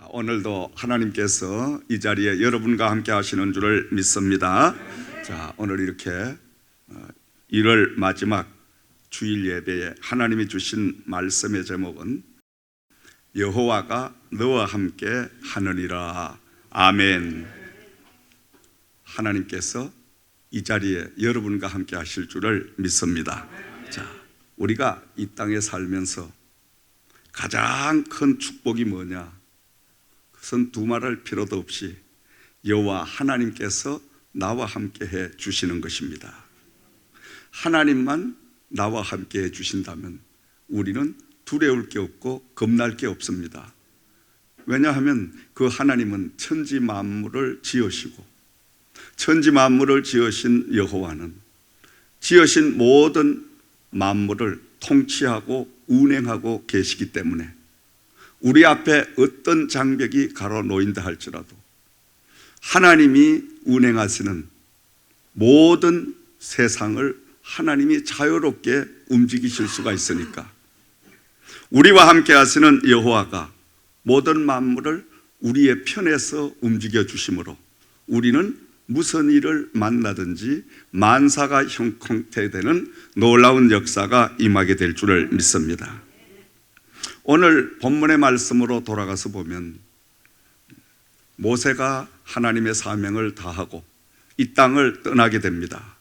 오늘도 하나님께서 이 자리에 여러분과 함께 하시는 줄을 믿습니다. 자, 오늘 이렇게 1월 마지막 주일 예배에 하나님이 주신 말씀의 제목은 여호와가 너와 함께 하느니라. 아멘. 하나님께서 이 자리에 여러분과 함께 하실 줄을 믿습니다. 자, 우리가 이 땅에 살면서 가장 큰 축복이 뭐냐? 그것은 두말할 필요도 없이 여호와 하나님께서 나와 함께 해 주시는 것입니다. 하나님만 나와 함께 해 주신다면 우리는 두려울 게 없고 겁날 게 없습니다. 왜냐하면 그 하나님은 천지 만물을 지으시고 천지 만물을 지으신 여호와는 지으신 모든 만물을 통치하고 운행하고 계시기 때문에 우리 앞에 어떤 장벽이 가로놓인다 할지라도 하나님이 운행하시는 모든 세상을 하나님이 자유롭게 움직이실 수가 있으니까 우리와 함께 하시는 여호와가 모든 만물을 우리의 편에서 움직여 주심으로 우리는 무슨 일을 만나든지 만사가 형통되는 놀라운 역사가 임하게 될 줄을 믿습니다. 오늘 본문의 말씀으로 돌아가서 보면 모세가 하나님의 사명을 다하고 이 땅을 떠나게 됩니다.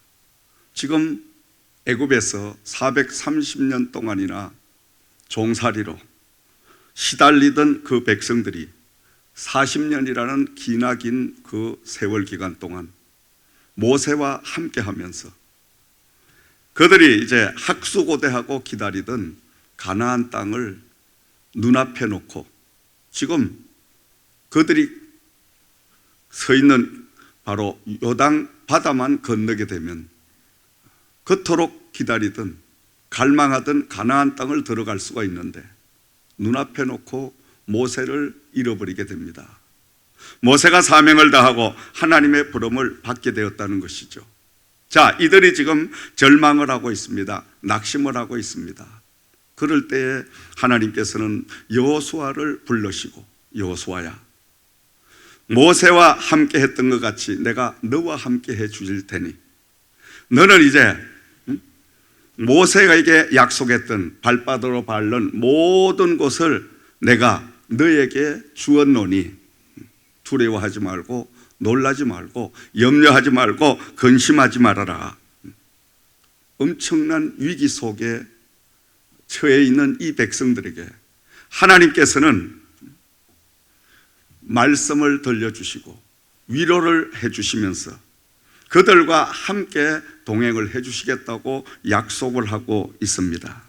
지금 애굽에서 430년 동안이나 종살이로 시달리던 그 백성들이 40년이라는 기나긴 그 세월 기간 동안 모세와 함께 하면서 그들이 이제 학수고대하고 기다리던 가나안 땅을 눈앞에 놓고 지금 그들이 서 있는 바로 요단 바다만 건너게 되면 그토록 기다리던 갈망하던 가나안 땅을 들어갈 수가 있는데 눈앞에 놓고 모세를 잃어버리게 됩니다. 모세가 사명을 다하고 하나님의 부름을 받게 되었다는 것이죠. 자, 이들이 지금 절망을 하고 있습니다. 낙심을 하고 있습니다. 그럴 때에 하나님께서는 여호수아를 불러시고 여호수아야, 모세와 함께 했던 것 같이 내가 너와 함께 해 주실 테니 너는 이제 모세에게 약속했던 발바닥으로 밟는 모든 것을 내가 너에게 주었노니 두려워하지 말고 놀라지 말고 염려하지 말고 근심하지 말아라. 엄청난 위기 속에 처해 있는 이 백성들에게 하나님께서는 말씀을 들려주시고 위로를 해주시면서 그들과 함께 동행을 해주시겠다고 약속을 하고 있습니다.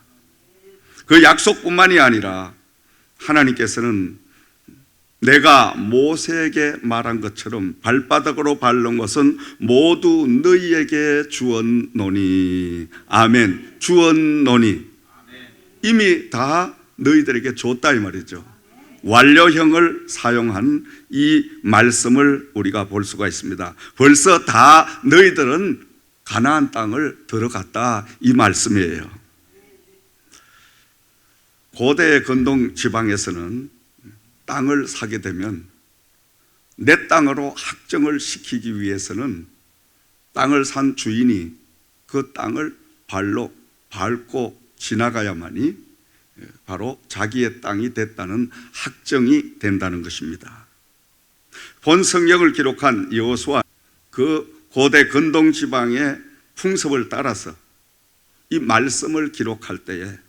그 약속뿐만이 아니라 하나님께서는 내가 모세에게 말한 것처럼 발바닥으로 밟는 것은 모두 너희에게 주었노니. 아멘. 주었노니. 이미 다 너희들에게 줬다 이 말이죠. 완료형을 사용한 이 말씀을 우리가 볼 수가 있습니다. 벌써 다 너희들은 가나안 땅을 들어갔다 이 말씀이에요. 고대 근동 지방에서는 땅을 사게 되면 내 땅으로 확정을 시키기 위해서는 땅을 산 주인이 그 땅을 발로 밟고 지나가야만이 바로 자기의 땅이 됐다는 확정이 된다는 것입니다. 본 성경을 기록한 여호수아 그 고대 근동 지방의 풍습을 따라서 이 말씀을 기록할 때에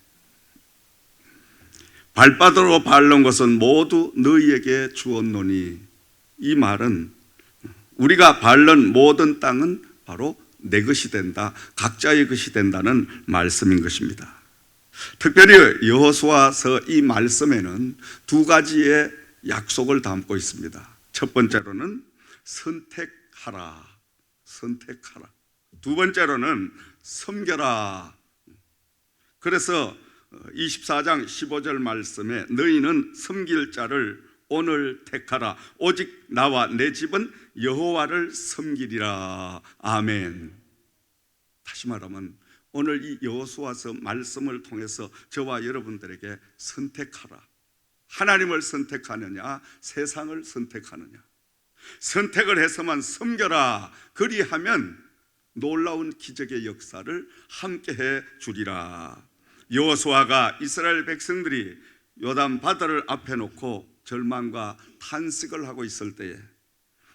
발바닥으로 밟는 것은 모두 너희에게 주었노니, 이 말은 우리가 밟는 모든 땅은 바로 내 것이 된다, 각자의 것이 된다는 말씀인 것입니다. 특별히 여호수아서 이 말씀에는 두 가지의 약속을 담고 있습니다. 첫 번째로는 선택하라. 두 번째로는 섬겨라. 그래서 24장 15절 말씀에 너희는 섬길 자를 오늘 택하라. 오직 나와 내 집은 여호와를 섬기리라. 아멘. 다시 말하면 오늘 이 여호수아서 말씀을 통해서 저와 여러분들에게 선택하라. 하나님을 선택하느냐, 세상을 선택하느냐. 선택을 해서만 섬겨라. 그리하면 놀라운 기적의 역사를 함께해 주리라. 여호수아가 이스라엘 백성들이 요단 바다를 앞에 놓고 절망과 탄식을 하고 있을 때에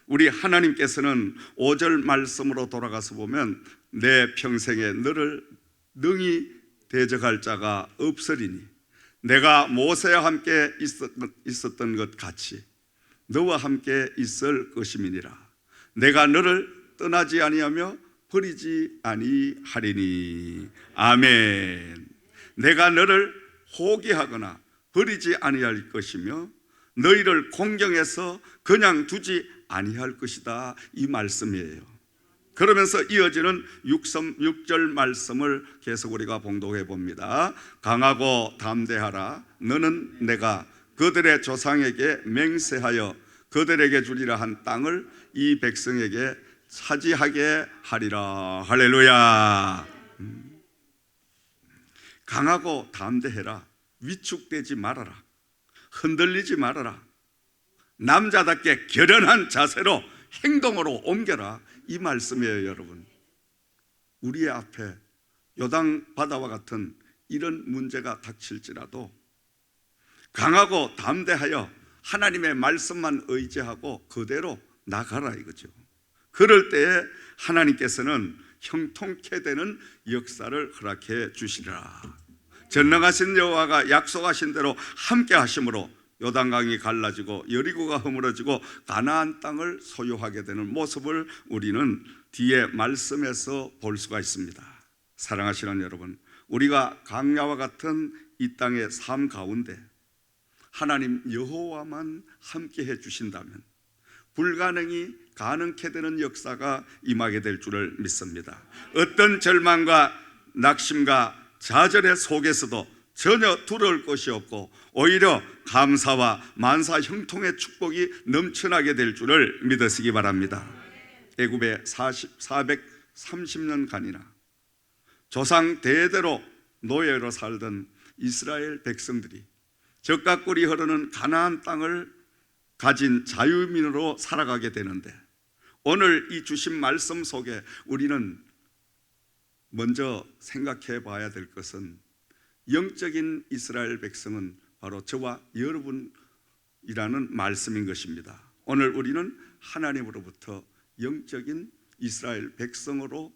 우리 하나님께서는 5절 말씀으로 돌아가서 보면 내 평생에 너를 능히 대적할 자가 없으리니 내가 모세와 함께 있었던 것 같이 너와 함께 있을 것임이니라. 내가 너를 떠나지 아니하며 버리지 아니하리니. 아멘. 내가 너를 포기하거나 버리지 아니할 것이며 너희를 공경해서 그냥 두지 아니할 것이다. 이 말씀이에요. 그러면서 이어지는 6절 말씀을 계속 우리가 봉독해 봅니다. 강하고 담대하라. 너는 내가 그들의 조상에게 맹세하여 그들에게 주리라 한 땅을 이 백성에게 차지하게 하리라. 할렐루야. 강하고 담대해라. 위축되지 말아라. 흔들리지 말아라. 남자답게 결연한 자세로 행동으로 옮겨라. 이 말씀이에요, 여러분. 우리의 앞에 요단 바다와 같은 이런 문제가 닥칠지라도 강하고 담대하여 하나님의 말씀만 의지하고 그대로 나가라 이거죠. 그럴 때에 하나님께서는 형통케 되는 역사를 허락해 주시리라. 전능하신 여호와가 약속하신 대로 함께 하심으로 요단강이 갈라지고 여리고가 허물어지고 가나안 땅을 소유하게 되는 모습을 우리는 뒤에 말씀에서 볼 수가 있습니다. 사랑하시는 여러분, 우리가 강야와 같은 이 땅의 삶 가운데 하나님 여호와만 함께 해 주신다면 불가능이 가능케 되는 역사가 임하게 될 줄을 믿습니다. 어떤 절망과 낙심과 좌절의 속에서도 전혀 두려울 것이 없고 오히려 감사와 만사 형통의 축복이 넘쳐나게 될 줄을 믿으시기 바랍니다. 애굽에 430년간이나 조상 대대로 노예로 살던 이스라엘 백성들이 젖과 꿀이 흐르는 가나안 땅을 가진 자유민으로 살아가게 되는데 오늘 이 주신 말씀 속에 우리는 먼저 생각해 봐야 될 것은 영적인 이스라엘 백성은 바로 저와 여러분이라는 말씀인 것입니다. 오늘 우리는 하나님으로부터 영적인 이스라엘 백성으로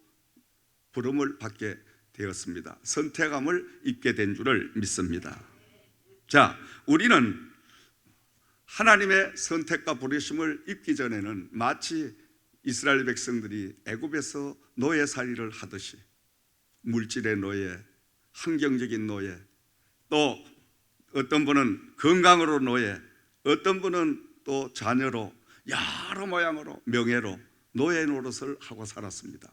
부름을 받게 되었습니다. 선택함을 입게 된 줄을 믿습니다. 자, 우리는 하나님의 선택과 부르심을 입기 전에는 마치 이스라엘 백성들이 애굽에서 노예살이를 하듯이 물질의 노예, 환경적인 노예, 또 어떤 분은 건강으로 노예, 어떤 분은 또 자녀로 여러 모양으로 명예로 노예 노릇을 하고 살았습니다.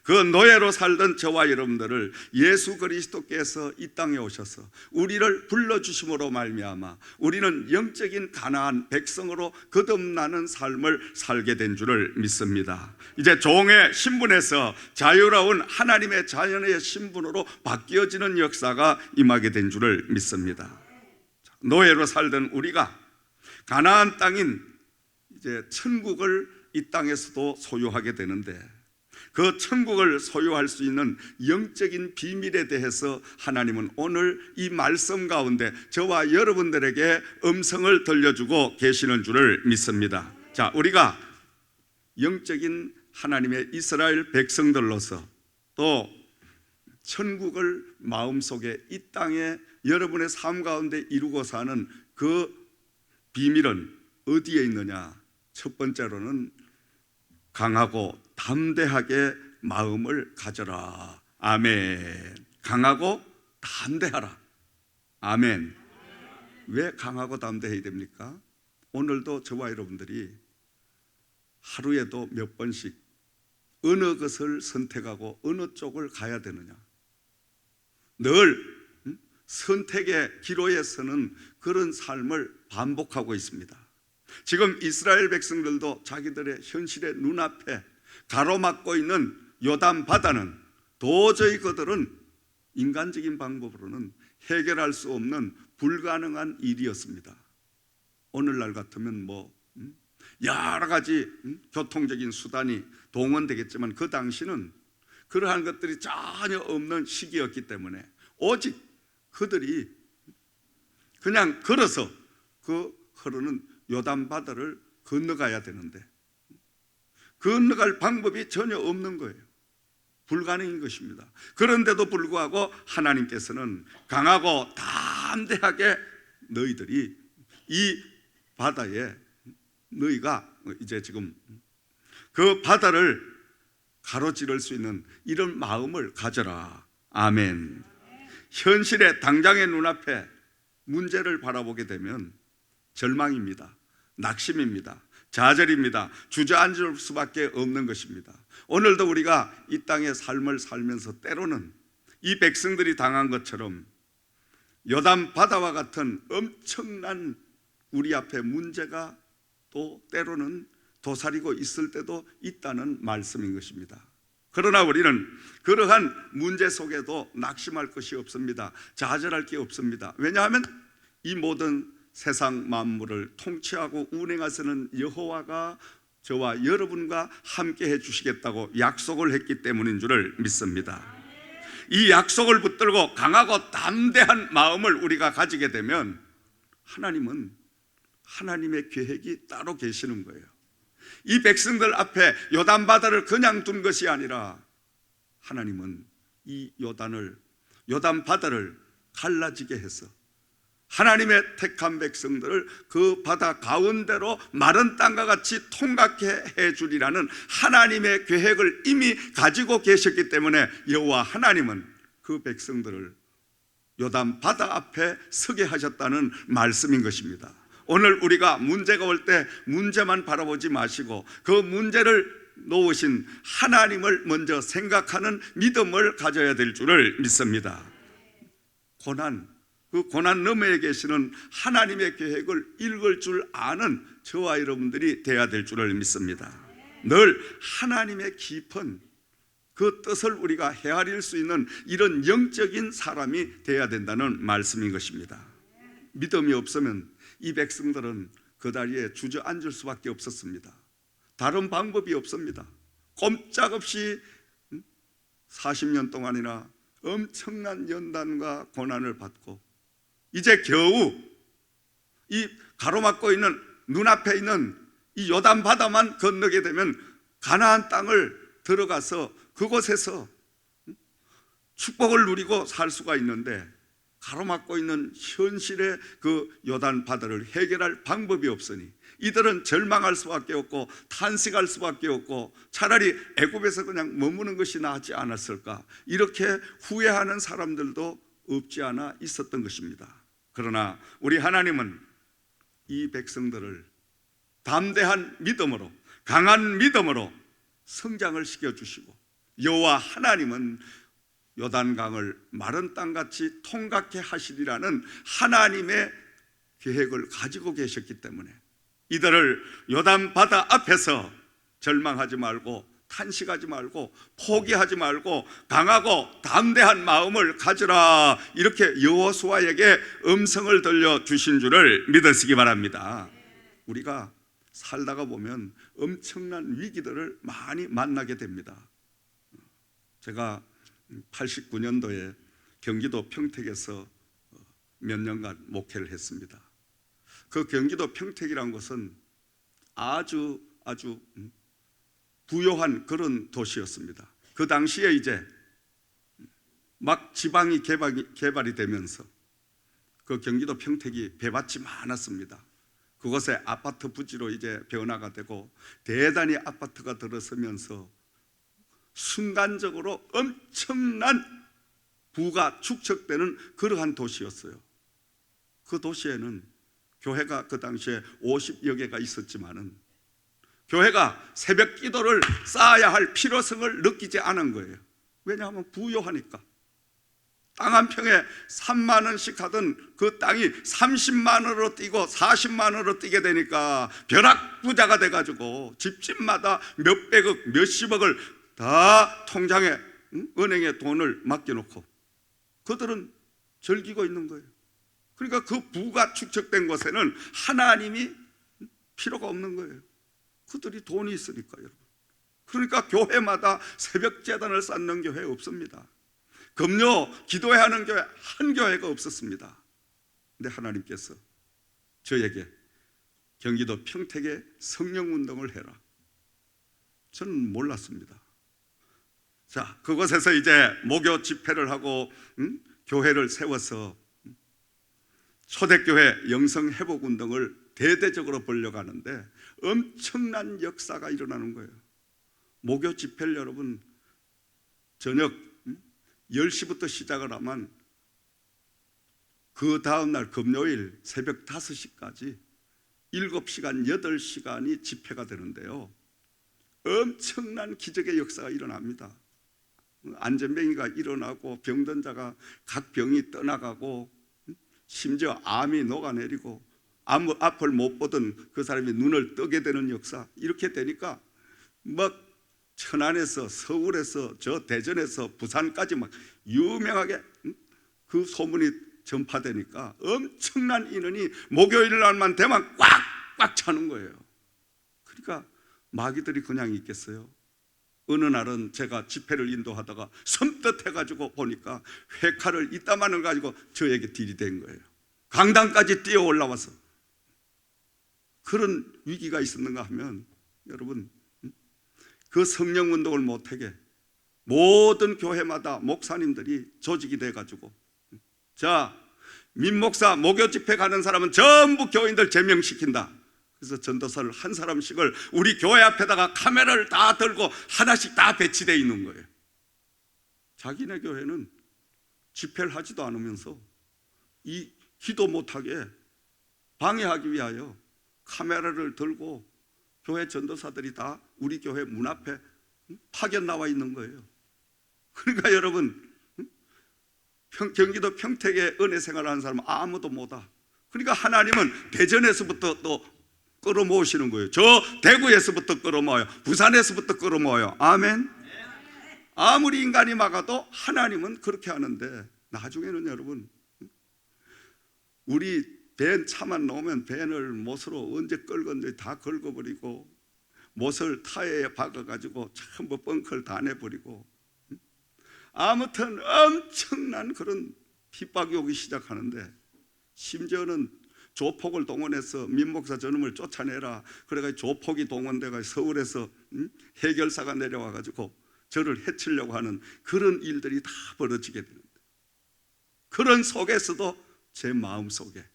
그 노예로 살던 저와 여러분들을 예수 그리스도께서 이 땅에 오셔서 우리를 불러주심으로 말미암아 우리는 영적인 가나안 백성으로 거듭나는 삶을 살게 된 줄을 믿습니다. 이제 종의 신분에서 자유로운 하나님의 자연의 신분으로 바뀌어지는 역사가 임하게 된 줄을 믿습니다. 노예로 살던 우리가 가나안 땅인 이제 천국을 이 땅에서도 소유하게 되는데 그 천국을 소유할 수 있는 영적인 비밀에 대해서 하나님은 오늘 이 말씀 가운데 저와 여러분들에게 음성을 들려주고 계시는 줄을 믿습니다. 자, 우리가 영적인 하나님의 이스라엘 백성들로서 또 천국을 마음속에 이 땅에 여러분의 삶 가운데 이루고 사는 그 비밀은 어디에 있느냐? 첫 번째로는 강하고 담대하게 마음을 가져라. 아멘. 강하고 담대하라. 아멘. 왜 강하고 담대해야 됩니까? 오늘도 저와 여러분들이 하루에도 몇 번씩 어느 것을 선택하고 어느 쪽을 가야 되느냐, 늘 선택의 기로에 서는 그런 삶을 반복하고 있습니다. 지금 이스라엘 백성들도 자기들의 현실의 눈앞에 가로막고 있는 요단 바다는 도저히 그들은 인간적인 방법으로는 해결할 수 없는 불가능한 일이었습니다. 오늘날 같으면 여러 가지 교통적인 수단이 동원되겠지만 그 당시는 그러한 것들이 전혀 없는 시기였기 때문에 오직 그들이 그냥 걸어서 그 흐르는 요단 바다를 건너가야 되는데 건너갈 방법이 전혀 없는 거예요. 불가능인 것입니다. 그런데도 불구하고 하나님께서는 강하고 담대하게 너희들이 이 바다에 너희가 이제 지금 그 바다를 가로지를 수 있는 이런 마음을 가져라. 아멘. 현실의 당장의 눈앞에 문제를 바라보게 되면 절망입니다. 낙심입니다. 좌절입니다. 주저앉을 수밖에 없는 것입니다. 오늘도 우리가 이 땅의 삶을 살면서 때로는 이 백성들이 당한 것처럼 요단 바다와 같은 엄청난 우리 앞에 문제가 또 때로는 도사리고 있을 때도 있다는 말씀인 것입니다. 그러나 우리는 그러한 문제 속에도 낙심할 것이 없습니다. 좌절할 게 없습니다. 왜냐하면 이 모든 세상 만물을 통치하고 운행하시는 여호와가 저와 여러분과 함께 해주시겠다고 약속을 했기 때문인 줄을 믿습니다. 이 약속을 붙들고 강하고 담대한 마음을 우리가 가지게 되면 하나님은 하나님의 계획이 따로 계시는 거예요. 이 백성들 앞에 요단 바다를 그냥 둔 것이 아니라 하나님은 이 요단 바다를 갈라지게 해서 하나님의 택한 백성들을 그 바다 가운데로 마른 땅과 같이 통과케 해주리라는 하나님의 계획을 이미 가지고 계셨기 때문에 여호와 하나님은 그 백성들을 요단 바다 앞에 서게 하셨다는 말씀인 것입니다. 오늘 우리가 문제가 올 때 문제만 바라보지 마시고 그 문제를 놓으신 하나님을 먼저 생각하는 믿음을 가져야 될 줄을 믿습니다. 그 고난 너머에 계시는 하나님의 계획을 읽을 줄 아는 저와 여러분들이 되어야 될 줄을 믿습니다. 늘 하나님의 깊은 그 뜻을 우리가 헤아릴 수 있는 이런 영적인 사람이 되어야 된다는 말씀인 것입니다. 믿음이 없으면 이 백성들은 그 다리에 주저앉을 수밖에 없었습니다. 다른 방법이 없습니다. 꼼짝없이 40년 동안이나 엄청난 연단과 고난을 받고 이제 겨우 이 가로막고 있는 눈앞에 있는 이 요단 바다만 건너게 되면 가나안 땅을 들어가서 그곳에서 축복을 누리고 살 수가 있는데 가로막고 있는 현실의 그 요단 바다를 해결할 방법이 없으니 이들은 절망할 수밖에 없고 탄식할 수밖에 없고 차라리 애굽에서 그냥 머무는 것이 낫지 않았을까 이렇게 후회하는 사람들도 없지 않아 있었던 것입니다. 그러나 우리 하나님은 이 백성들을 담대한 믿음으로 강한 믿음으로 성장을 시켜주시고 여호와 하나님은 요단강을 마른 땅같이 통과케 하시리라는 하나님의 계획을 가지고 계셨기 때문에 이들을 요단 바다 앞에서 절망하지 말고 탄식하지 말고 포기하지 말고 강하고 담대한 마음을 가지라 이렇게 여호수아에게 음성을 들려주신 줄을 믿으시기 바랍니다. 우리가 살다가 보면 엄청난 위기들을 많이 만나게 됩니다. 제가 89년도에 경기도 평택에서 몇 년간 목회를 했습니다. 그 경기도 평택이란 곳은 아주 부요한 그런 도시였습니다. 그 당시에 이제 막 지방이 개발이 되면서 그 경기도 평택이 배밭이 많았습니다. 그곳에 아파트 부지로 이제 변화가 되고 대단히 아파트가 들어서면서 순간적으로 엄청난 부가 축적되는 그러한 도시였어요. 그 도시에는 교회가 그 당시에 50여 개가 있었지만은 교회가 새벽 기도를 쌓아야 할 필요성을 느끼지 않은 거예요. 왜냐하면 부요하니까. 땅 한 평에 3만 원씩 하던 그 땅이 30만 원으로 뛰고 40만 원으로 뛰게 되니까 벼락부자가 돼가지고 집집마다 몇백억 몇십억을 다 통장에 은행에 돈을 맡겨놓고 그들은 즐기고 있는 거예요. 그러니까 그 부가 축적된 곳에는 하나님이 필요가 없는 거예요. 그들이 돈이 있으니까 여러분. 그러니까 교회마다 새벽 제단을 쌓는 교회 없습니다. 금요 기도해야 하는 교회 한 교회가 없었습니다. 근데 하나님께서 저에게 경기도 평택에 성령운동을 해라. 저는 몰랐습니다. 자, 그곳에서 이제 목요 집회를 하고 교회를 세워서 초대교회 영성회복운동을 대대적으로 벌려고 하는데 엄청난 역사가 일어나는 거예요. 목요 집회를 여러분 저녁 10시부터 시작을 하면 그 다음날 금요일 새벽 5시까지 7시간, 8시간이 집회가 되는데요, 엄청난 기적의 역사가 일어납니다. 안전병이가 일어나고 병든자가 각 병이 떠나가고 심지어 암이 녹아내리고 앞을 못 보던 그 사람이 눈을 뜨게 되는 역사, 이렇게 되니까 막 천안에서 서울에서 저 대전에서 부산까지 막 유명하게 그 소문이 전파되니까 엄청난 인원이 목요일 날만 되면 꽉꽉 차는 거예요. 그러니까 마귀들이 그냥 있겠어요? 어느 날은 제가 집회를 인도하다가 섬뜩해가지고 보니까 회칼을 이따만을 가지고 저에게 들이댄 거예요. 강당까지 뛰어 올라와서. 그런 위기가 있었는가 하면 여러분, 그 성령운동을 못하게 모든 교회마다 목사님들이 조직이 돼가지고, 자, 민목사 목요 집회 가는 사람은 전부 교인들 제명시킨다. 그래서 전도사를 한 사람씩을 우리 교회 앞에다가 카메라를 다 들고 하나씩 다 배치되어 있는 거예요. 자기네 교회는 집회를 하지도 않으면서 이 기도 못하게 방해하기 위하여 카메라를 들고 교회 전도사들이 다 우리 교회 문 앞에 파견 나와 있는 거예요. 그러니까 여러분, 경기도 평택에 은혜 생활하는 사람은 아무도 못와. 그러니까 하나님은 대전에서부터 또 끌어모으시는 거예요. 저 대구에서부터 끌어모아요. 부산에서부터 끌어모아요. 아멘. 아무리 인간이 막아도 하나님은 그렇게 하는데, 나중에는 여러분, 우리 벤 차만 놓으면 벤을 못으로 언제 끌건지 다 긁어버리고, 못을 타이어에 박아가지고 전부 벙커를 다 내버리고, 아무튼 엄청난 그런 핍박이 오기 시작하는데, 심지어는 조폭을 동원해서 민목사 저놈을 쫓아내라 그래가지고 조폭이 동원돼가 서울에서 해결사가 내려와가지고 저를 해치려고 하는 그런 일들이 다 벌어지게 되는데, 그런 속에서도 제 마음속에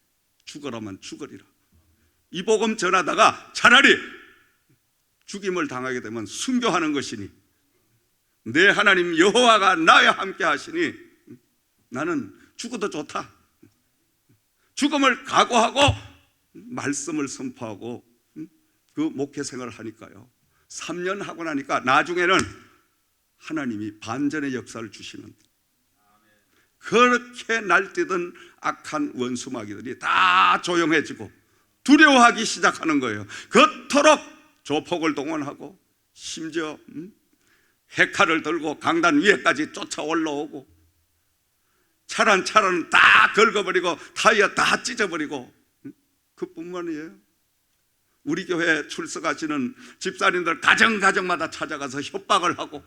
죽어라면 죽으리라, 이 복음 전하다가 차라리 죽임을 당하게 되면 순교하는 것이니 내 하나님 여호와가 나와 함께 하시니 나는 죽어도 좋다, 죽음을 각오하고 말씀을 선포하고 그 목회 생활을 하니까요, 3년 하고 나니까 나중에는 하나님이 반전의 역사를 주시는, 그렇게 날뛰던 악한 원수마귀들이 다 조용해지고 두려워하기 시작하는 거예요. 그토록 조폭을 동원하고 심지어 해칼을 들고 강단 위에까지 쫓아 올라오고 차란 다 긁어버리고 타이어 다 찢어버리고, 그뿐만이에요. 우리 교회 출석하시는 집사님들 가정마다 찾아가서 협박을 하고,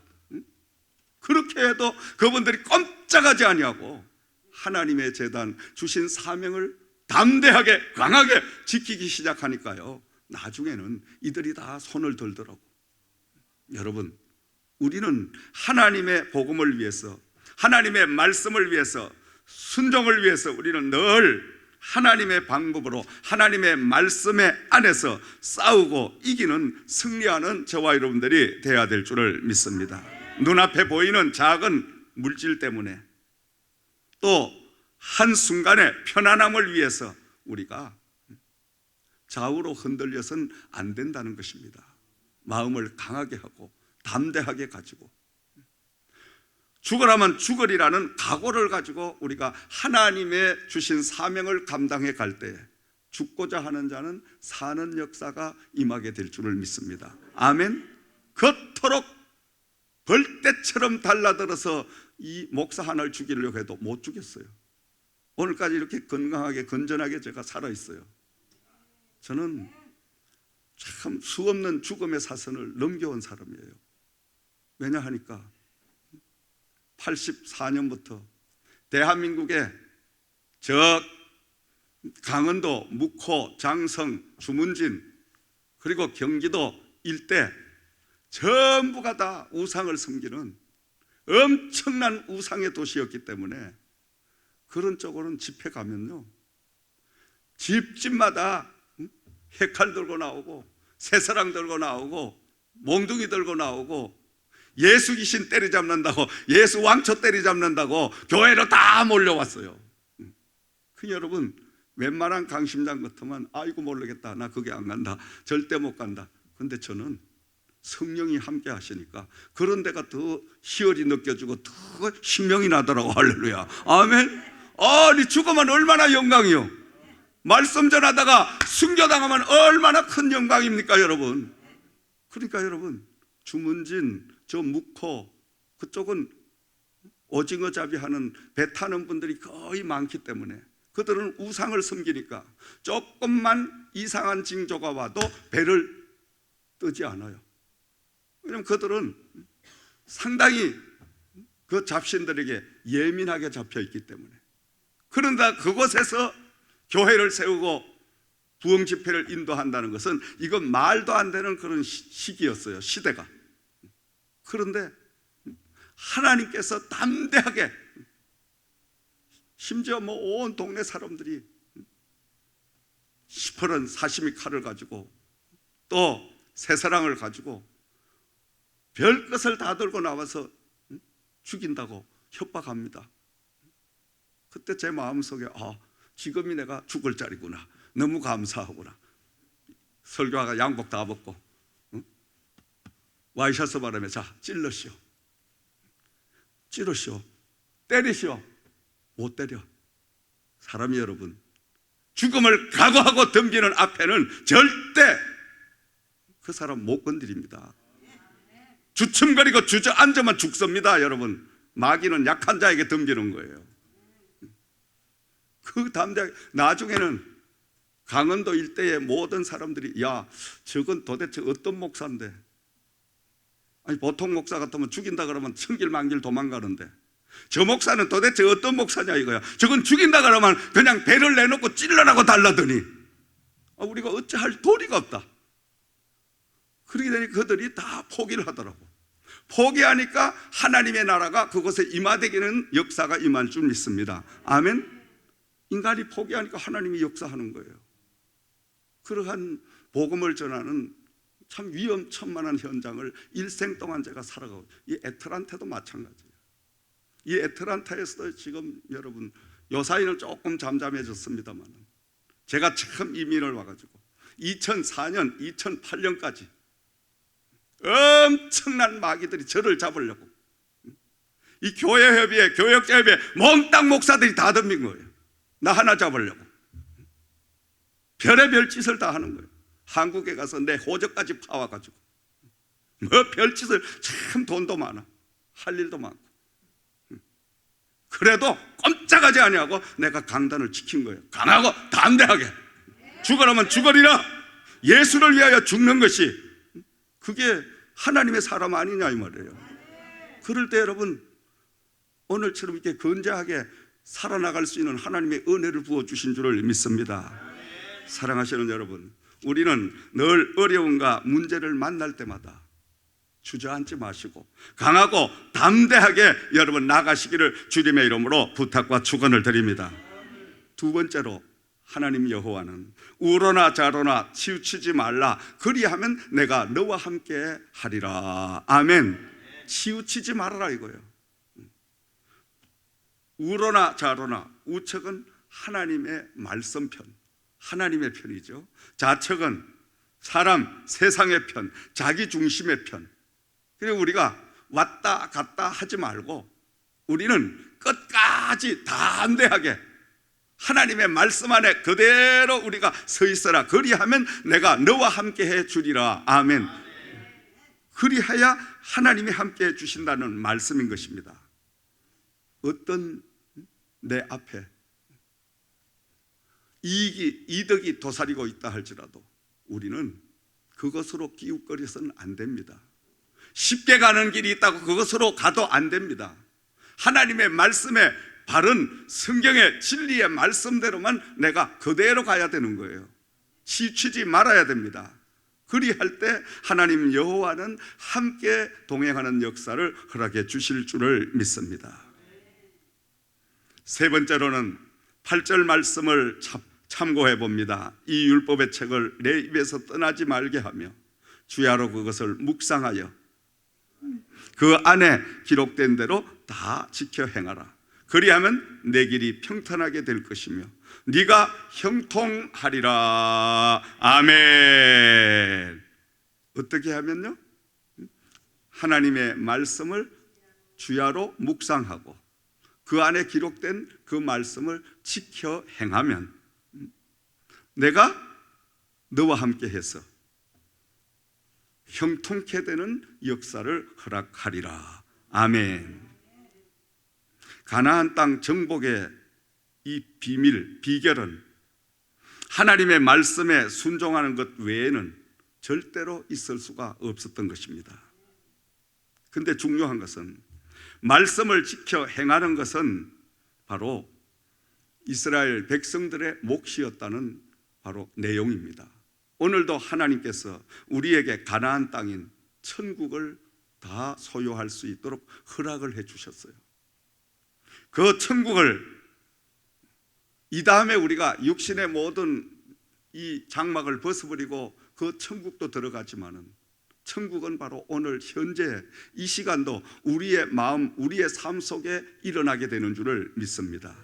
그렇게 해도 그분들이 꼼짝하지 아니하고 하나님의 재단 주신 사명을 담대하게 강하게 지키기 시작하니까요, 나중에는 이들이 다 손을 들더라고. 여러분, 우리는 하나님의 복음을 위해서, 하나님의 말씀을 위해서, 순종을 위해서 우리는 늘 하나님의 방법으로 하나님의 말씀의 안에서 싸우고 이기는, 승리하는 저와 여러분들이 되어야 될 줄을 믿습니다. 눈앞에 보이는 작은 물질 때문에 또 한순간의 편안함을 위해서 우리가 좌우로 흔들려서는 안 된다는 것입니다. 마음을 강하게 하고 담대하게 가지고 죽으라면 죽으리라는 각오를 가지고 우리가 하나님의 주신 사명을 감당해 갈 때 죽고자 하는 자는 사는 역사가 임하게 될 줄을 믿습니다. 아멘. 그토록 벌떼처럼 달라들어서 이 목사 하나를 죽이려고 해도 못 죽였어요. 오늘까지 이렇게 건강하게 건전하게 제가 살아있어요. 저는 참 수없는 죽음의 사선을 넘겨온 사람이에요. 왜냐 하니까 84년부터 대한민국에 저 강원도, 묵호, 장성, 주문진 그리고 경기도 일대 전부가 다 우상을 섬기는 엄청난 우상의 도시였기 때문에 그런 쪽으로는 집회 가면요, 집집마다 해칼 들고 나오고 새사랑 들고 나오고 몽둥이 들고 나오고 예수 귀신 때리잡는다고, 예수 왕초 때리잡는다고 교회로 다 몰려왔어요. 그 여러분, 웬만한 강심장 같으면 아이고 모르겠다, 나 거기 안 간다, 절대 못 간다. 근데 저는 성령이 함께 하시니까 그런 데가 더 희열이 느껴지고 더 신명이 나더라고. 할렐루야, 아멘. 아니 죽으면 얼마나 영광이요. 말씀 전하다가 순교당하면 얼마나 큰 영광입니까 여러분. 그러니까 여러분, 주문진, 저 묵호 그쪽은 오징어 잡이하는 배 타는 분들이 거의 많기 때문에 그들은 우상을 섬기니까 조금만 이상한 징조가 와도 배를 뜨지 않아요. 왜냐하면 그들은 상당히 그 잡신들에게 예민하게 잡혀 있기 때문에. 그런데 그곳에서 교회를 세우고 부흥 집회를 인도한다는 것은 이건 말도 안 되는 그런 시기였어요, 시대가. 그런데 하나님께서 담대하게, 심지어 온 동네 사람들이 시퍼런 사시미 칼을 가지고 또 새사랑을 가지고 별 것을 다 들고 나와서 죽인다고 협박합니다. 그때 제 마음속에 지금이 내가 죽을 자리구나, 너무 감사하구나. 설교하가 양복 다 벗고 와이셔츠 바람에 자 찔러시오, 찌르시오, 때리시오. 못 때려. 사람이 여러분, 죽음을 각오하고 덤비는 앞에는 절대 그 사람 못 건드립니다. 주춤거리고 주저앉으면 죽습니다 여러분. 마귀는 약한 자에게 덤비는 거예요. 그 담대. 나중에는 강원도 일대의 모든 사람들이 야, 저건 도대체 어떤 목사인데, 아니 보통 목사 같으면 죽인다 그러면 천길만길 도망가는데 저 목사는 도대체 어떤 목사냐 이거야. 저건 죽인다 그러면 그냥 배를 내놓고 찔러라고 달라더니 우리가 어찌할 도리가 없다. 그러게 되니 그들이 다 포기를 하더라고. 포기하니까 하나님의 나라가 그곳에 임하되기는 역사가 임할 줄 믿습니다. 아멘. 인간이 포기하니까 하나님이 역사하는 거예요. 그러한 복음을 전하는 참 위험천만한 현장을 일생 동안 제가 살아가고, 이 애틀란타도 마찬가지예요. 이 애틀란타에서도 지금 여러분 요사이는 조금 잠잠해졌습니다만 제가 처음 이민을 와가지고 2004년, 2008년까지 엄청난 마귀들이 저를 잡으려고 이 교회협의회, 교역자협의회 몽땅 목사들이 다 덤빈 거예요. 나 하나 잡으려고 별의별 짓을 다 하는 거예요. 한국에 가서 내 호적까지 파와가지고 별짓을, 참 돈도 많아, 할 일도 많고, 그래도 꼼짝하지 아니하고 내가 강단을 지킨 거예요. 강하고 담대하게 죽으라면 죽으리라. 예수를 위하여 죽는 것이 그게 하나님의 사람 아니냐 이 말이에요. 그럴 때 여러분, 오늘처럼 이렇게 건재하게 살아나갈 수 있는 하나님의 은혜를 부어주신 줄을 믿습니다. 사랑하시는 여러분, 우리는 늘 어려움과 문제를 만날 때마다 주저앉지 마시고 강하고 담대하게 여러분 나가시기를 주님의 이름으로 부탁과 축원을 드립니다. 두 번째로, 하나님 여호와는 우로나 좌로나 치우치지 말라, 그리하면 내가 너와 함께 하리라. 아멘. 치우치지 말아라 이거예요. 우로나 좌로나, 우측은 하나님의 말씀편, 하나님의 편이죠. 좌측은 사람, 세상의 편, 자기 중심의 편. 그리고 우리가 왔다 갔다 하지 말고 우리는 끝까지 담대하게 하나님의 말씀 안에 그대로 우리가 서 있어라. 그리하면 내가 너와 함께 해 주리라. 아멘. 그리하여 하나님이 함께 해 주신다는 말씀인 것입니다. 어떤 내 앞에 이득이 도사리고 있다 할지라도 우리는 그것으로 기웃거려서는 안 됩니다. 쉽게 가는 길이 있다고 그것으로 가도 안 됩니다. 하나님의 말씀에 바른 성경의 진리의 말씀대로만 내가 그대로 가야 되는 거예요. 치우치지 말아야 됩니다. 그리할 때 하나님 여호와는 함께 동행하는 역사를 허락해 주실 줄을 믿습니다. 세 번째로는 8절 말씀을 참고해 봅니다. 이 율법의 책을 내 입에서 떠나지 말게 하며 주야로 그것을 묵상하여 그 안에 기록된 대로 다 지켜 행하라. 그리하면 내 길이 평탄하게 될 것이며 네가 형통하리라. 아멘. 어떻게 하면요? 하나님의 말씀을 주야로 묵상하고 그 안에 기록된 그 말씀을 지켜 행하면 내가 너와 함께 해서 형통케 되는 역사를 허락하리라. 아멘. 가나안 땅 정복의 이 비결은 하나님의 말씀에 순종하는 것 외에는 절대로 있을 수가 없었던 것입니다. 그런데 중요한 것은 말씀을 지켜 행하는 것은 바로 이스라엘 백성들의 몫이었다는 바로 내용입니다. 오늘도 하나님께서 우리에게 가나안 땅인 천국을 다 소유할 수 있도록 허락을 해 주셨어요. 그 천국을 이 다음에 우리가 육신의 모든 이 장막을 벗어버리고 그 천국도 들어가지만은 천국은 바로 오늘 현재 이 시간도 우리의 마음, 우리의 삶 속에 일어나게 되는 줄을 믿습니다.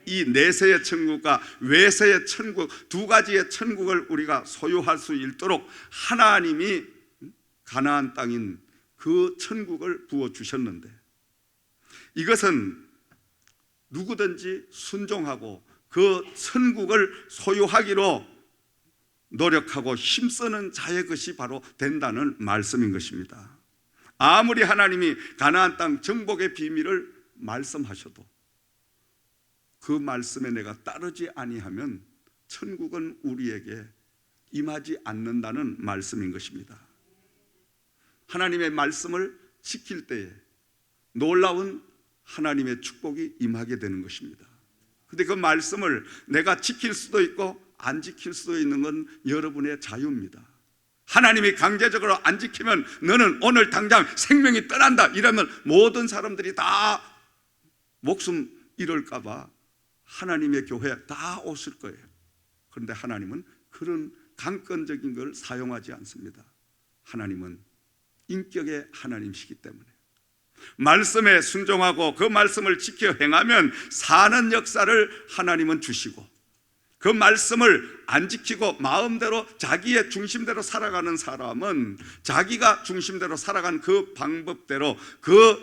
이 내세의 천국과 외세의 천국, 두 가지의 천국을 우리가 소유할 수 있도록 하나님이 가나안 땅인 그 천국을 부어주셨는데 이것은 누구든지 순종하고 그 천국을 소유하기로 노력하고 힘쓰는 자의 것이 바로 된다는 말씀인 것입니다. 아무리 하나님이 가나안 땅 정복의 비밀을 말씀하셔도 그 말씀에 내가 따르지 아니하면 천국은 우리에게 임하지 않는다는 말씀인 것입니다. 하나님의 말씀을 지킬 때에 놀라운 하나님의 축복이 임하게 되는 것입니다. 그런데 그 말씀을 내가 지킬 수도 있고 안 지킬 수도 있는 건 여러분의 자유입니다. 하나님이 강제적으로 안 지키면 너는 오늘 당장 생명이 떠난다 이러면 모든 사람들이 다 목숨 잃을까 봐 하나님의 교회에 다 오실 거예요. 그런데 하나님은 그런 강권적인 걸 사용하지 않습니다. 하나님은 인격의 하나님이시기 때문에 말씀에 순종하고 그 말씀을 지켜 행하면 사는 역사를 하나님은 주시고 그 말씀을 안 지키고 마음대로 자기의 중심대로 살아가는 사람은 자기가 중심대로 살아간 그 방법대로 그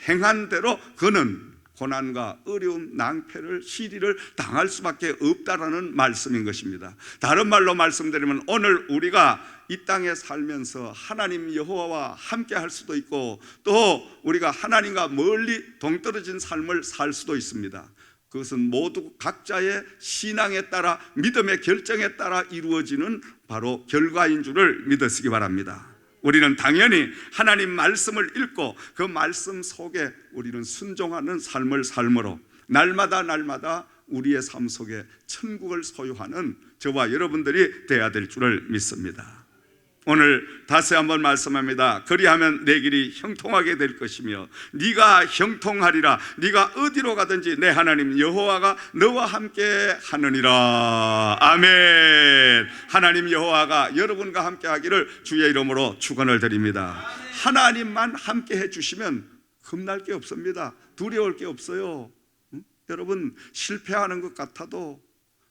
행한 대로 그는 고난과 어려움, 낭패를, 시리를 당할 수밖에 없다라는 말씀인 것입니다. 다른 말로 말씀드리면 오늘 우리가 이 땅에 살면서 하나님 여호와와 함께 할 수도 있고 또 우리가 하나님과 멀리 동떨어진 삶을 살 수도 있습니다. 그것은 모두 각자의 신앙에 따라 믿음의 결정에 따라 이루어지는 바로 결과인 줄을 믿으시기 바랍니다. 우리는 당연히 하나님 말씀을 읽고 그 말씀 속에 우리는 순종하는 삶을 삶으로 날마다 우리의 삶 속에 천국을 소유하는 저와 여러분들이 되어야 될 줄을 믿습니다. 오늘 다시 한번 말씀합니다. 그리하면 내 길이 형통하게 될 것이며 네가 형통하리라. 네가 어디로 가든지 내 하나님 여호와가 너와 함께 하느니라. 아멘. 하나님 여호와가 여러분과 함께 하기를 주의 이름으로 축원을 드립니다. 하나님만 함께 해주시면 겁날 게 없습니다. 두려울 게 없어요. 여러분 실패하는 것 같아도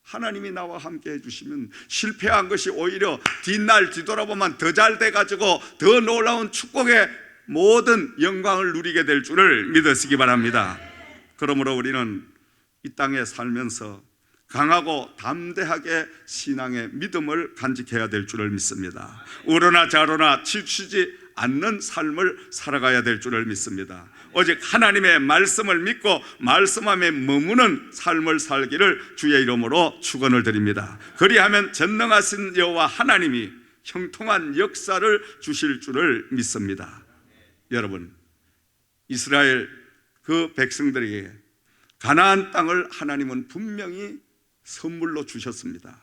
하나님이 나와 함께 해주시면 실패한 것이 오히려 뒷날 뒤돌아보면 더 잘 돼가지고 더 놀라운 축복의 모든 영광을 누리게 될 줄을 믿으시기 바랍니다. 그러므로 우리는 이 땅에 살면서 강하고 담대하게 신앙의 믿음을 간직해야 될 줄을 믿습니다. 우러나 좌로나 치우치지 않는 삶을 살아가야 될 줄을 믿습니다. 오직 하나님의 말씀을 믿고 말씀함에 머무는 삶을 살기를 주의 이름으로 축원을 드립니다. 그리하면 전능하신 여호와 하나님이 형통한 역사를 주실 줄을 믿습니다. 여러분, 이스라엘 그 백성들에게 가나안 땅을 하나님은 분명히 선물로 주셨습니다.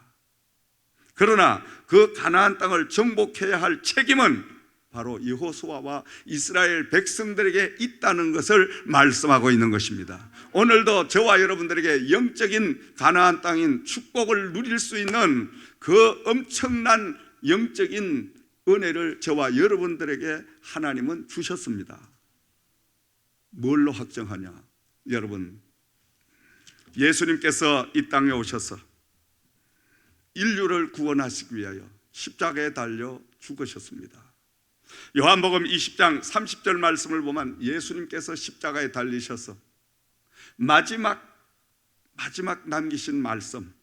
그러나 그 가나안 땅을 정복해야 할 책임은 바로 여호수아와 이스라엘 백성들에게 있다는 것을 말씀하고 있는 것입니다. 오늘도 저와 여러분들에게 영적인 가나안 땅인 축복을 누릴 수 있는 그 엄청난 영적인 은혜를 저와 여러분들에게 하나님은 주셨습니다. 뭘로 확정하냐? 여러분, 예수님께서 이 땅에 오셔서 인류를 구원하시기 위하여 십자가에 달려 죽으셨습니다. 요한복음 20장 30절 말씀을 보면 예수님께서 십자가에 달리셔서 마지막 남기신 말씀,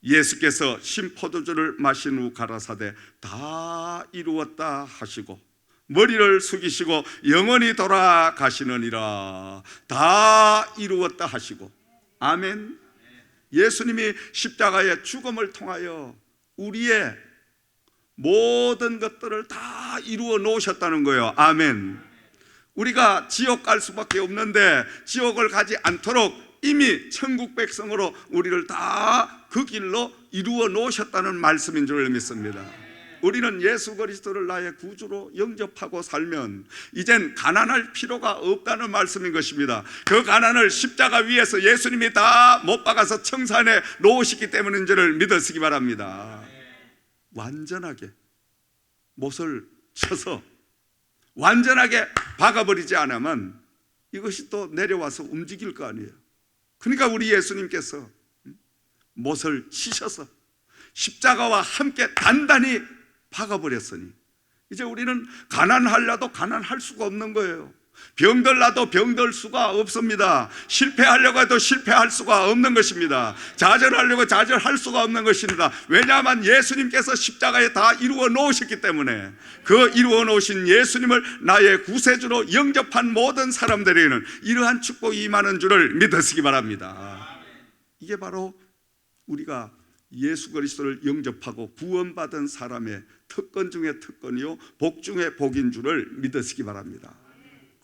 예수께서 신포도주를 마신 후 가라사대 다 이루었다 하시고 머리를 숙이시고 영원히 돌아가시느니라, 다 이루었다 하시고. 아멘. 예수님이 십자가의 죽음을 통하여 우리의 모든 것들을 다 이루어 놓으셨다는 거예요. 아멘. 우리가 지옥 갈 수밖에 없는데 지옥을 가지 않도록 이미 천국 백성으로 우리를 다 그 길로 이루어 놓으셨다는 말씀인 줄 믿습니다. 우리는 예수 그리스도를 나의 구주로 영접하고 살면 이젠 가난할 필요가 없다는 말씀인 것입니다. 그 가난을 십자가 위에서 예수님이 다 못 박아서 청산해 놓으시기 때문인 줄을 믿으시기 바랍니다. 완전하게 못을 쳐서 완전하게 박아버리지 않으면 이것이 또 내려와서 움직일 거 아니에요. 그러니까 우리 예수님께서 못을 치셔서 십자가와 함께 단단히 박아버렸으니 이제 우리는 가난하려도 가난할 수가 없는 거예요. 병들라도 병들 수가 없습니다. 실패하려고 해도 실패할 수가 없는 것입니다. 좌절하려고 좌절할 수가 없는 것입니다. 왜냐하면 예수님께서 십자가에 다 이루어 놓으셨기 때문에 그 이루어 놓으신 예수님을 나의 구세주로 영접한 모든 사람들에게는 이러한 축복이 임하는 줄을 믿으시기 바랍니다. 이게 바로 우리가 예수 그리스도를 영접하고 구원받은 사람의 특권 중에 특권이요 복 중에 복인 줄을 믿으시기 바랍니다.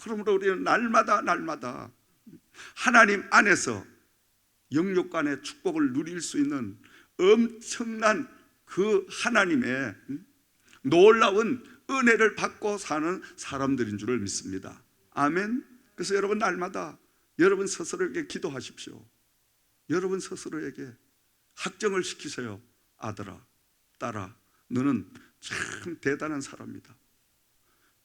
그러므로 우리는 날마다 하나님 안에서 영육간의 축복을 누릴 수 있는 엄청난 그 하나님의 놀라운 은혜를 받고 사는 사람들인 줄을 믿습니다. 아멘. 그래서 여러분 날마다 여러분 스스로에게 기도하십시오. 여러분 스스로에게 확정을 시키세요. 아들아, 딸아, 너는 참 대단한 사람이다.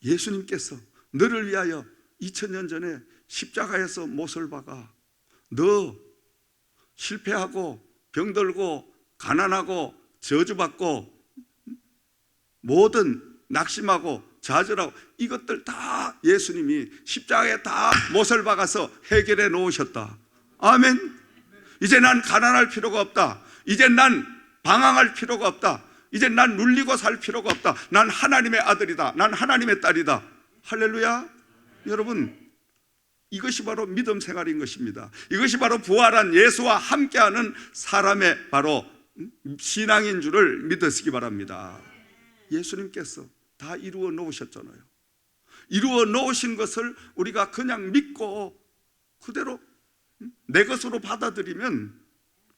예수님께서 너를 위하여 2000년 전에 십자가에서 못을 박아 너 실패하고 병들고 가난하고 저주받고 모든 낙심하고 좌절하고 이것들 다 예수님이 십자가에 다 못을 박아서 해결해 놓으셨다. 아멘. 이제 난 가난할 필요가 없다. 이제 난 방황할 필요가 없다. 이제 난 눌리고 살 필요가 없다. 난 하나님의 아들이다. 난 하나님의 딸이다. 할렐루야. 여러분, 이것이 바로 믿음 생활인 것입니다. 이것이 바로 부활한 예수와 함께하는 사람의 바로 신앙인 줄을 믿으시기 바랍니다. 예수님께서 다 이루어 놓으셨잖아요. 이루어 놓으신 것을 우리가 그냥 믿고 그대로 내 것으로 받아들이면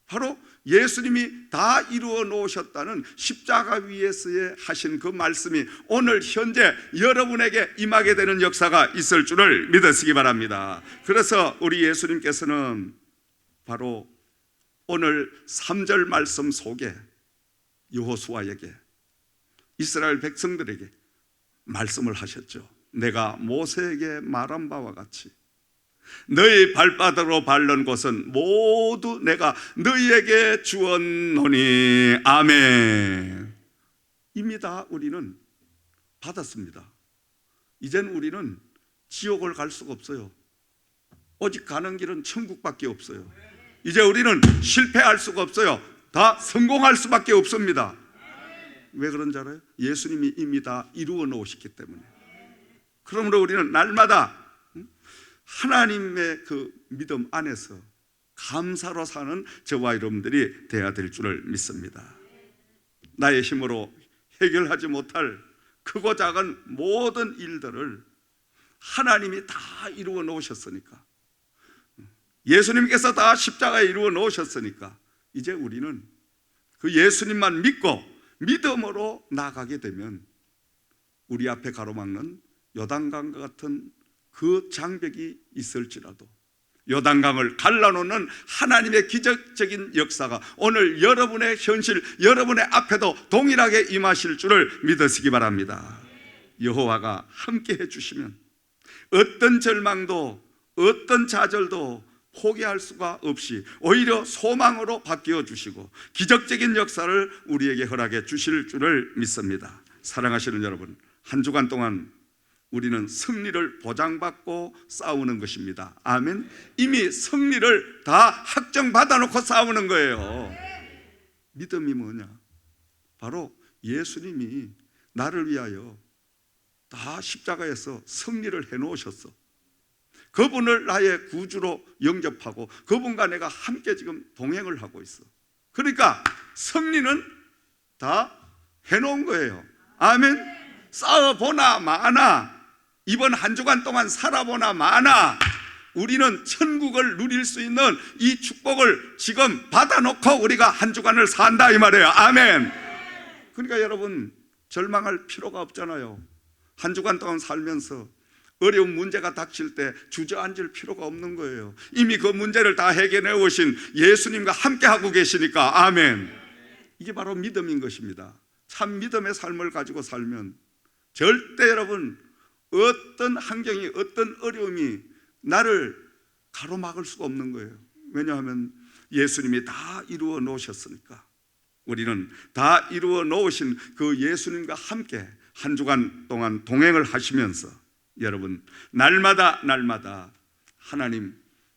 바로 예수님이 다 이루어 놓으셨다는 십자가 위에서의 하신 그 말씀이 오늘 현재 여러분에게 임하게 되는 역사가 있을 줄을 믿으시기 바랍니다. 그래서 우리 예수님께서는 바로 오늘 3절 말씀 속에 여호수아에게 이스라엘 백성들에게 말씀을 하셨죠. 내가 모세에게 말한 바와 같이 너희 발바닥으로 밟는 곳은 모두 내가 너희에게 주었노니. 아멘. 이미 다 우리는 받았습니다. 이젠 우리는 지옥을 갈 수가 없어요. 오직 가는 길은 천국밖에 없어요. 이제 우리는 실패할 수가 없어요. 다 성공할 수밖에 없습니다. 왜 그런지 알아요? 예수님이 이미 다 이루어 놓으셨기 때문에. 그러므로 우리는 날마다 하나님의 그 믿음 안에서 감사로 사는 저와 여러분들이 되어야 될 줄을 믿습니다. 나의 힘으로 해결하지 못할 크고 작은 모든 일들을 하나님이 다 이루어 놓으셨으니까, 예수님께서 다 십자가에 이루어 놓으셨으니까 이제 우리는 그 예수님만 믿고 믿음으로 나아가게 되면 우리 앞에 가로막는 요단강과 같은 그 장벽이 있을지라도 요단강을 갈라놓는 하나님의 기적적인 역사가 오늘 여러분의 현실, 여러분의 앞에도 동일하게 임하실 줄을 믿으시기 바랍니다. 여호와가 함께 해주시면 어떤 절망도 어떤 좌절도 포기할 수가 없이 오히려 소망으로 바뀌어 주시고 기적적인 역사를 우리에게 허락해 주실 줄을 믿습니다. 사랑하시는 여러분, 한 주간 동안 우리는 승리를 보장받고 싸우는 것입니다. 아멘. 이미 승리를 다 확정받아 놓고 싸우는 거예요. 믿음이 뭐냐? 바로 예수님이 나를 위하여 다 십자가에서 승리를 해 놓으셨어. 그분을 나의 구주로 영접하고 그분과 내가 함께 지금 동행을 하고 있어. 그러니까 승리는 다 해놓은 거예요. 아멘. 싸워보나 마나, 이번 한 주간 동안 살아보나 마나 우리는 천국을 누릴 수 있는 이 축복을 지금 받아놓고 우리가 한 주간을 산다 이 말이에요. 아멘. 그러니까 여러분 절망할 필요가 없잖아요. 한 주간 동안 살면서 어려운 문제가 닥칠 때 주저앉을 필요가 없는 거예요. 이미 그 문제를 다 해결해 오신 예수님과 함께 하고 계시니까. 아멘. 이게 바로 믿음인 것입니다. 참 믿음의 삶을 가지고 살면 절대 여러분 어떤 환경이, 어떤 어려움이 나를 가로막을 수가 없는 거예요. 왜냐하면 예수님이 다 이루어 놓으셨으니까. 우리는 다 이루어 놓으신 그 예수님과 함께 한 주간 동안 동행을 하시면서 여러분 날마다 하나님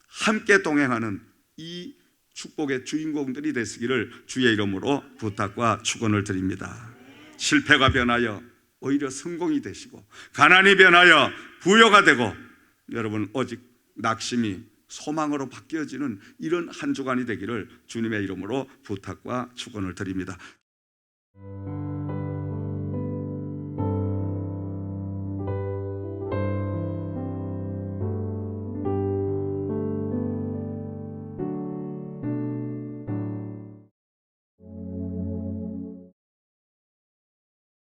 함께 동행하는 이 축복의 주인공들이 되시기를 주의 이름으로 부탁과 축원을 드립니다. 실패가 변하여 오히려 성공이 되시고 가난이 변하여 부여가 되고 여러분 오직 낙심이 소망으로 바뀌어지는 이런 한 주간이 되기를 주님의 이름으로 부탁과 축원을 드립니다.